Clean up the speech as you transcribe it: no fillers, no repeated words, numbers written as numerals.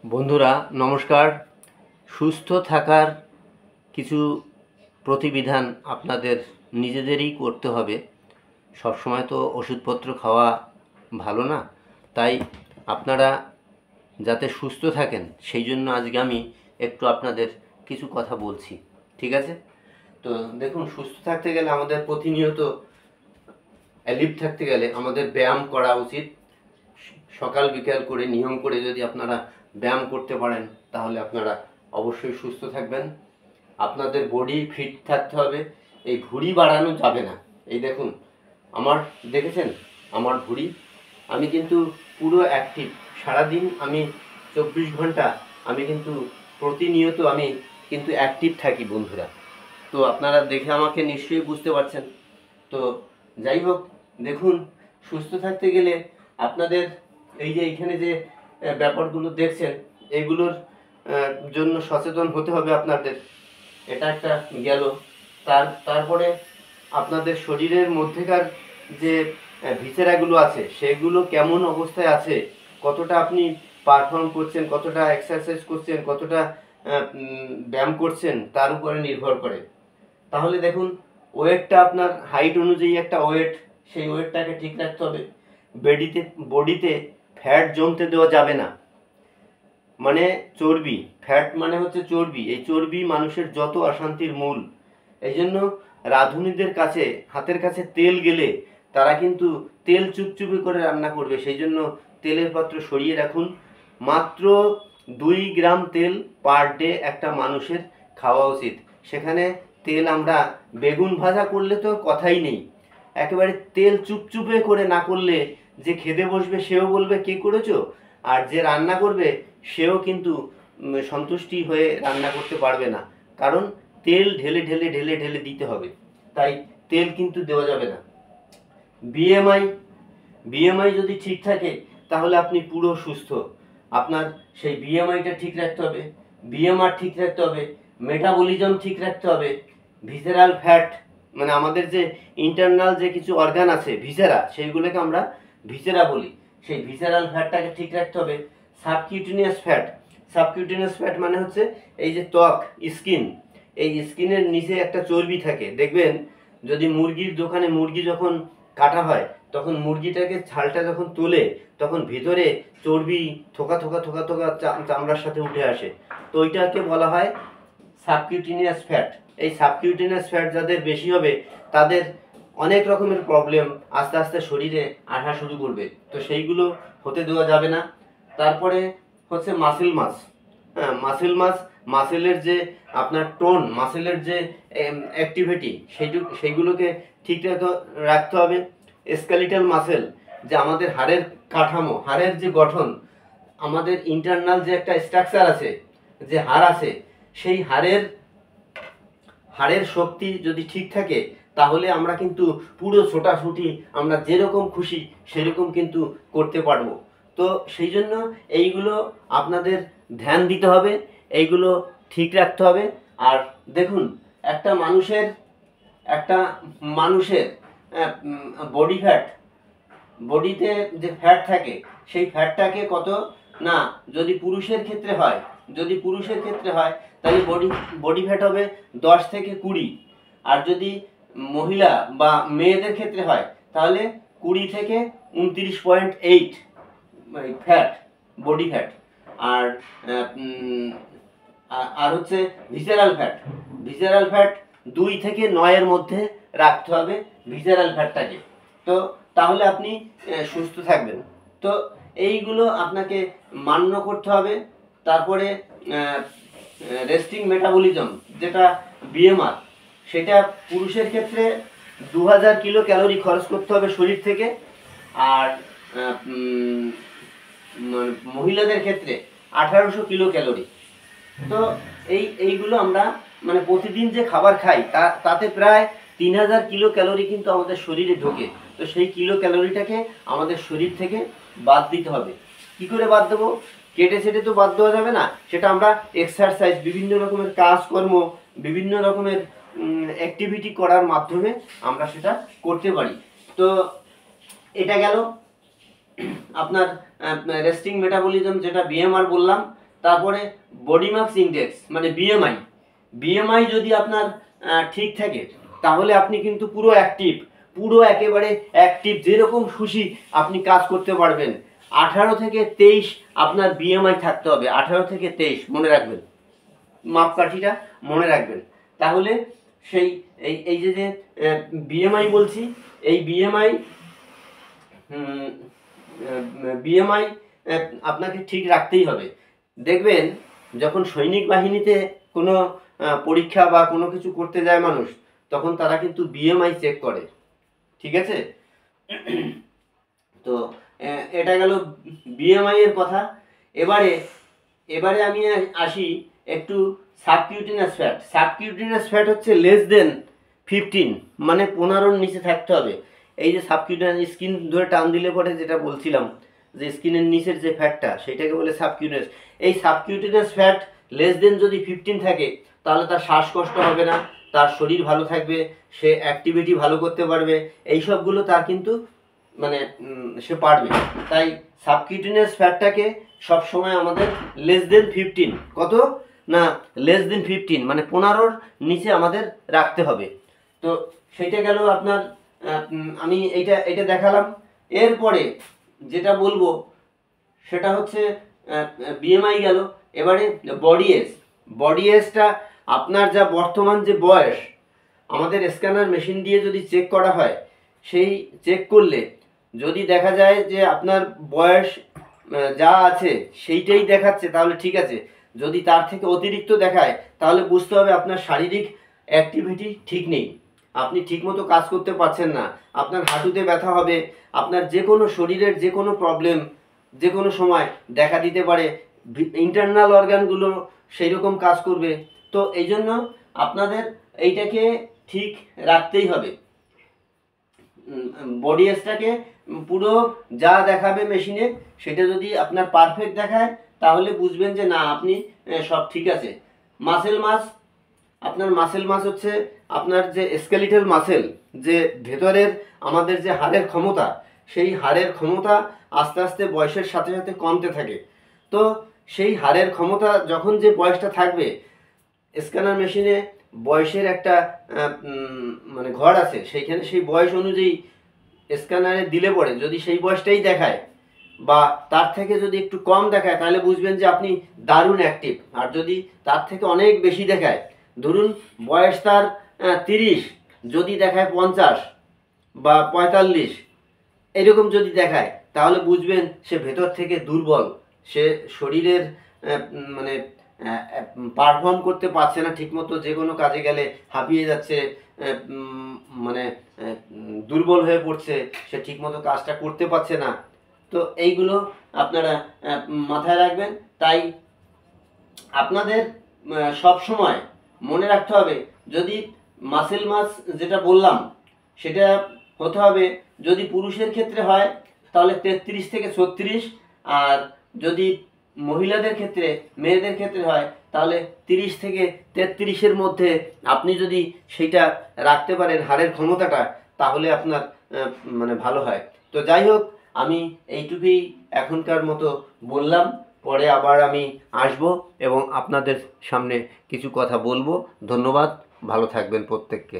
বন্ধুরা নমস্কার। সুস্থ থাকার কিছু প্রতিবিধান আপনাদের নিজেদেরই করতে হবে। সবসময় তো ওষুধপত্র খাওয়া ভালো না, তাই আপনারা যাতে সুস্থ থাকেন সেই জন্য আজকে আমি একটু আপনাদের কিছু কথা বলছি, ঠিক আছে? তো দেখুন, সুস্থ থাকতে গেলে আমাদের প্রতিনিয়ত অ্যালিভ থাকতে গেলে আমাদের ব্যায়াম করা উচিত। সকাল বিকাল করে নিয়ম করে যদি আপনারা ব্যায়াম করতে পারেন তাহলে আপনারা অবশ্যই সুস্থ থাকবেন। আপনাদের বডি ফিট থাকতে হবে, এই ভুঁড়ি বাড়ানো যাবে না। এই দেখুন, আমার দেখেছেন আমার ভুঁড়ি, আমি কিন্তু পুরো অ্যাক্টিভ। সারাদিন আমি 24 ঘন্টা আমি কিন্তু প্রতিনিয়ত আমি কিন্তু অ্যাক্টিভ থাকি বন্ধুরা। তো আপনারা দেখে আমাকে নিশ্চয়ই বুঝতে পারছেন। তো যাই হোক, দেখুন, সুস্থ থাকতে গেলে আপনাদের এই যে এইখানে যে ব্যাপারগুলো দেখছেন এগুলোর জন্য সচেতন হতে হবে আপনাদের। এটা একটা গেল। তারপরে আপনাদের শরীরের মধ্যেকার যে ভিসেরাগুলো আছে সেগুলো কেমন অবস্থায় আছে, কতটা আপনি পারফর্ম করছেন, কতটা এক্সারসাইজ করছেন, কতটা ব্যায়াম করছেন তার উপরে নির্ভর করে। তাহলে দেখুন, ওয়েটটা আপনার হাইট অনুযায়ী একটা ওয়েট, সেই ওয়েটটাকে ঠিক রাখতে হবে। বডিতে ফ্যাট জমতে দেওয়া যাবে না, মানে চর্বি। ফ্যাট মানে হচ্ছে চর্বি। এই চর্বি মানুষের যত অশান্তির মূল। এই জন্য রাঁধুনিদের কাছে, হাতের কাছে তেল গেলে তারা কিন্তু তেল চুপচুপে করে রান্না করবে। সেই জন্য তেলের পাত্র সরিয়ে রাখুন। মাত্র 2 গ্রাম তেল পার ডে একটা মানুষের খাওয়া উচিত। সেখানে তেল আমরা বেগুন ভাজা করলে তো কথাই নেই। একেবারে তেল চুপচুপে করে না করলে যে খেতে বসবে সেও বলবে কে করেছো, আর যে রান্না করবে সেও কিন্তু সন্তুষ্টি হয়ে রান্না করতে পারবে না। কারণ তেল ঢেলে ঢেলে ঢেলে ঢেলে দিতে হবে, তাই তেল কিন্তু দেওয়া যাবে না। বিএমআই বিএমআই যদি ঠিক থাকে তাহলে আপনি পুরো সুস্থ। আপনার সেই বিএমআইটা ঠিক রাখতে হবে, বিএমআর ঠিক রাখতে হবে, মেটাবলিজম ঠিক রাখতে হবে, ভিসেরাল ফ্যাট মানে আমাদের যে ইন্টারনাল যে কিছু অর্গান আছে ভিসেরা, সেইগুলোকে আমরা ভিসেরা বলি। সেই ভিসেরাল ফ্যাটটাকে ঠিক রাখতে হবে। সাবকিউটেনিয়াস ফ্যাট মানে হচ্ছে এই যে ত্বক, স্কিন, এই স্কিনের নিচে একটা চর্বি থাকে। দেখবেন যদি মুরগির দোকানে মুরগি যখন কাটা হয় তখন মুরগিটাকে ছালটা যখন তোলে তখন ভিতরে চর্বি থোকা থোকা থোকা থোকা চামড়ার সাথে উঠে আসে। তো ওইটাকে বলা হয় সাবকিউটেনিয়াস ফ্যাট। এই সাবকিউটেনিয়াস ফ্যাট যাদের বেশি হবে তাদের অনেক রকমের প্রবলেম আস্তে আস্তে শরীরে আসা শুরু করবে। তো সেইগুলো হতে দেওয়া যাবে না। তারপরে হচ্ছে মাসেল মাস। হ্যাঁ, মাসেলের যে আপনার টোন, মাসেলের যে অ্যাক্টিভিটি সেইগুলোকে ঠিক রাখতে হবে। স্কেলিটাল মাসেল, যে আমাদের হাড়ের কাঠামো, হাড়ের যে গঠন, আমাদের ইন্টারনাল যে একটা স্ট্রাকচার আছে, যে হাড় আছে, সেই হাড়ের শক্তি যদি ঠিক থাকে তাহলে আমরা কিন্তু পুরো ছোটাছুটি আমরা যেরকম খুশি সেরকম কিন্তু করতে পারবো। তো সেই জন্য এইগুলো আপনাদের ধ্যান দিতে হবে, এইগুলো ঠিক রাখতে হবে। আর দেখুন, একটা মানুষের বডিতে যে ফ্যাট থাকে সেই ফ্যাটটাকে কত না, যদি পুরুষের ক্ষেত্রে হয় তাহলে বডি ফ্যাট হবে 10 থেকে 20। আর যদি মহিলা বা মেয়েদের ক্ষেত্রে হয় তাহলে 20 থেকে 29.8 ফ্যাট, বডি ফ্যাট। আর আর হচ্ছে ভিসেরাল ফ্যাট 2 থেকে 9 মধ্যে রাখতে হবে ভিসেরাল ফ্যাটটাকে। তো তাহলে আপনি সুস্থ থাকবেন। তো এইগুলো আপনাকে মান্য করতে হবে। তারপরে রেস্টিং মেটাবলিজম যেটা বিএমআর, সেটা পুরুষের ক্ষেত্রে 2000 কিলো ক্যালোরি খরচ করতে হবে শরীর থেকে। আর মহিলাদের ক্ষেত্রে 1800 কিলো ক্যালোরি। তো এইগুলো আমরা মানে প্রতিদিন যে খাবার খাই তাতে প্রায় 3000 কিলো ক্যালোরি কিন্তু আমাদের শরীরে ঢোকে। তো সেই কিলো ক্যালোরিটাকে আমাদের শরীর থেকে বাদ দিতে হবে। কি করে বাদ দেবো? কেটে সেটে তো বাদ দেওয়া যাবে না। সেটা আমরা এক্সারসাইজ, বিভিন্ন রকমের কাজকর্ম, বিভিন্ন রকমের অ্যাক্টিভিটি করার মাধ্যমে আমরা সেটা করতে পারি। তো এটা গেল আপনার রেস্টিং মেটাবলিজম, যেটা বিএমআর বললাম। তারপরে বডি মাস ইনডেক্স মানে বিএমআই, বিএমআই যদি আপনার ঠিক থাকে তাহলে আপনি কিন্তু পুরো অ্যাক্টিভ, পুরো একেবারে অ্যাক্টিভ, যেরকম খুশি আপনি কাজ করতে পারবেন। 18 থেকে 23 আপনার বিএমআই থাকতে হবে, 18 থেকে 23 মনে রাখবেন, মাপকাঠিটা মনে রাখবেন। তাহলে সেই এই এই যে বিএমআই বলছি, এই বিএমআই বিএমআই আপনাকে ঠিক রাখতেই হবে। দেখবেন যখন সৈনিক বাহিনীতে কোনো পরীক্ষা বা কোনো কিছু করতে যায় মানুষ, তখন তারা কিন্তু বিএমআই চেক করে, ঠিক আছে? তো এটা গেল বিএমআই এর কথা। এবারে আমি আসি একটু সাবকিউটেনিয়াস ফ্যাট। সাবকিউটেনিয়াস ফ্যাট হচ্ছে লেস দেন 15, মানে 15-র নিচে থাকতে হবে। এই যে সাবকিউটেনিয়াস, স্কিন ধরে টান দিলে পরে যেটা বলছিলাম যে স্কিনের নিচের যে ফ্যাটটা, সেটাকে বলে সাবকিউটেনিয়াস। এই সাবকিউটেনিয়াস ফ্যাট লেস দেন যদি 15 থাকে, তাহলে তার শ্বাসকষ্ট হবে না, তার শরীর ভালো থাকবে, সে অ্যাক্টিভিটি ভালো করতে পারবে, এই সবগুলো তার কিন্তু মানে সে পারবে। তাই সাবকিউটেনিয়াস ফ্যাটটাকে সবসময় আমাদের লেস দেন 15, কত না লেস দেন 15 মানে 15-র নিচে আমাদের রাখতে হবে। তো সেইটা গেল আপনার, আমি এইটা দেখালাম। এরপরে যেটা বলবো সেটা হচ্ছে বিএমআই গেল। এবারে বডি এজ। বডি এজটা আপনার যা বর্তমান যে বয়স, আমাদের স্ক্যানার মেশিন দিয়ে যদি চেক করা হয়, সেই চেক করলে যদি দেখা যায় যে আপনার বয়স যা আছে সেইটাই দেখাচ্ছে, তাহলে ঠিক আছে। যদি তার থেকে অতিরিক্ত দেখায়, তাহলে বুঝতে হবে আপনার শারীরিক অ্যাক্টিভিটি ঠিক নেই, আপনি ঠিকমতো কাজ করতে পারছেন না, আপনার হাঁটুতে ব্যথা হবে, আপনার যে কোনো শরীরের যে কোনো প্রবলেম যে কোনো সময় দেখা দিতে পারে, ইন্টারনাল অর্গানগুলো সেই রকম কাজ করবে। তো এই জন্য আপনাদের এইটাকে ঠিক রাখতেই হবে। বডি এজটাকে পুরো যা দেখাবে মেশিনে, সেটা যদি আপনার পারফেক্ট দেখায়, তাহলে বুঝবেন যে না আপনি সব ঠিক আছে। মাসেল মাস, আপনার মাসেল মাস হচ্ছে আপনার যে স্কেলিটাল মাসেল, যে ভেতরের আমাদের যে হাড়ের ক্ষমতা, সেই হাড়ের ক্ষমতা আস্তে আস্তে বয়সের সাথে সাথে কমতে থাকে। তো সেই হাড়ের ক্ষমতা যখন যে বয়সটা থাকবে, স্ক্যানার মেশিনে বয়সের একটা মানে ঘর আছে, সেইখানে সেই বয়স অনুযায়ী স্ক্যানারে দিলে পরে যদি সেই বয়সটাই দেখায় বা তার থেকে যদি একটু কম দেখায়, তাহলে বুঝবেন যে আপনি দারুণ অ্যাক্টিভ। আর যদি তার থেকে অনেক বেশি দেখায়, ধরুন বয়স তার 30, যদি দেখায় 50 বা 45 এরকম যদি দেখায়, তাহলে বুঝবেন সে ভেতর থেকে দুর্বল, সে শরীরের মানে পারফর্ম করতে পারছে না ঠিকমতো, যে কোনো কাজে গেলে হাঁপিয়ে যাচ্ছে, মানে দুর্বল হয়ে পড়ছে, সে ঠিকমতো কাজটা করতে পারছে না। তো এইগুলো আপনারা মাথায় রাখবেন। তাই আপনাদের সব সময় মনে রাখতে হবে, যদি মাসেল মাস যেটা বললাম সেটা হতে হবে, যদি পুরুষের ক্ষেত্রে হয় তাহলে 33 থেকে 36, আর যদি মহিলাদের ক্ষেত্রে মেয়েদের ক্ষেত্রে হয় তাহলে 30 থেকে 33-এর মধ্যে আপনি যদি সেইটা রাখতে পারেন হাড়ের ক্ষমতাটা, তাহলে আপনার মানে ভালো হয়। তো যাই হোক, আমি এইটুকুই এখনকার মতো বললাম, পরে আবার আমি আসব এবং আপনাদের সামনে কিছু কথা বলবো। ধন্যবাদ, ভালো থাকবেন প্রত্যেককে।